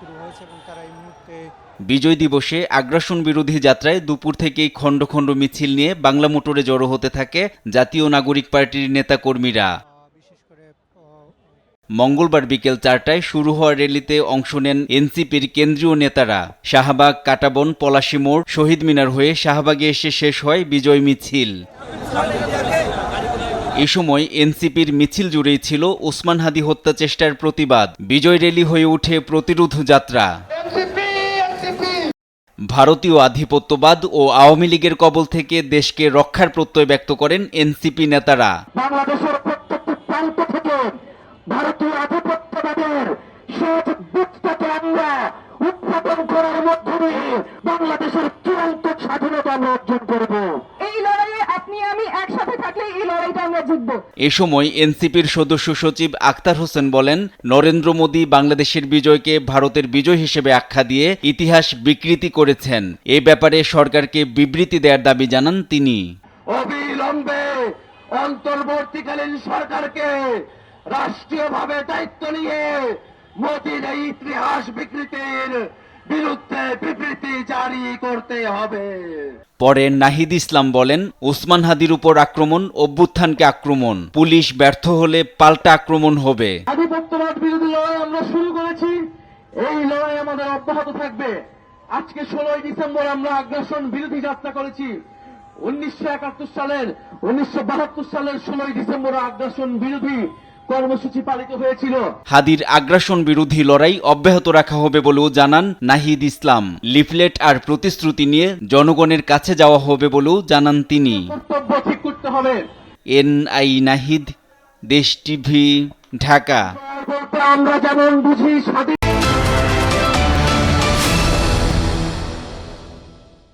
শুরু হয়েছে এবং তারা এই মুহূর্তে বিজয় দিবসে আগ্রাসন বিরোধী যাত্রায় দুপুর থেকেই খণ্ড খণ্ড মিছিল নিয়ে বাংলা মোটরে জড়ো হতে থাকে জাতীয় নাগরিক পার্টির নেতাকর্মীরা। বিশেষ করে মঙ্গলবার বিকেল 4টায় শুরু হওয়া র্যালিতে অংশ নেন এনসিপির কেন্দ্রীয় নেতারা। শাহবাগ, কাঁটাবন, পলাশী মোড়, শহীদ মিনার হয়ে শাহবাগে এসে শেষ হয় বিজয় মিছিল। এ সময় এনসিপির মিছিল জুড়েই ছিল ওসমান হাদি হত্যা চেষ্টার প্রতিবাদ। বিজয় র্যালি হয়ে ওঠে প্রতিরোধ যাত্রা। ভারতীয় আধিপত্যবাদ ও আওয়ামী লীগের কবল থেকে দেশকে রক্ষার প্রত্যয় ব্যক্ত করেন এনসিপি নেতারা। বাংলাদেশের প্রত্যেকটি প্রান্ত থেকে ভারতীয় আধিপত্যবাদের শেষ বীজটাকে আমরা উৎপাদন করার মধ্য দিয়ে বাংলাদেশের চূড়ান্ত স্বাধীনতা আমরা অর্জন করব। এই লড়াইয়ে আপনি আমি একসাথে থাকলে এই লড়াইটা আমরা জিতব। এ সময় এনসিপির সদস্য সচিব আখতার হোসেন বলেন, নরেন্দ্র মোদী বাংলাদেশের বিজয়কে ভারতের বিজয় হিসেবে আখ্যা দিয়ে ইতিহাস বিকৃতি করেছেন। এ ব্যাপারে সরকারকে বিবৃতি দেওয়ার দাবি জানান তিনি। অবিলম্বে অন্তর্বর্তীকালীন সরকারকে রাষ্ট্রীয়ভাবে দায়িত্ব নিয়ে মোদীর এই ইতিহাস বিকৃতির বিরুদ্ধে বিবৃতি জারি করতে হবে। পরে নাহিদ ইসলাম বলেন, ওসমান হাদির উপর আক্রমণ অভ্যুত্থানকে আক্রমণ, পুলিশ ব্যর্থ হলে পাল্টা আক্রমণ হবে। আধিপত্যবাদ বিরোধী লড়াই আমরা শুরু করেছি, এই লড়াই আমাদের অব্যাহত থাকবে। আজকে 16ই ডিসেম্বর আমরা আগ্রাসন বিরোধী যাত্রা করেছি। 1971 সালের 1972 সালের 16ই ডিসেম্বর আগ্রাসন বিরোধী কর্মসূচি পালিত হয়েছিল। হাদির আগ্রাসন বিরোধী লড়াই অব্যাহত রাখা হবে বলেও জানান নাহিদ ইসলাম। লিফলেট আর প্রতিশ্রুতি নিয়ে জনগণের কাছে যাওয়া হবে বলেও জানান তিনি। কর্তব্য ঠিক করতে হবে। এনআই নাহিদ, দেশ টিভি, ঢাকা। আমরা যেমন বুঝি স্বাধীন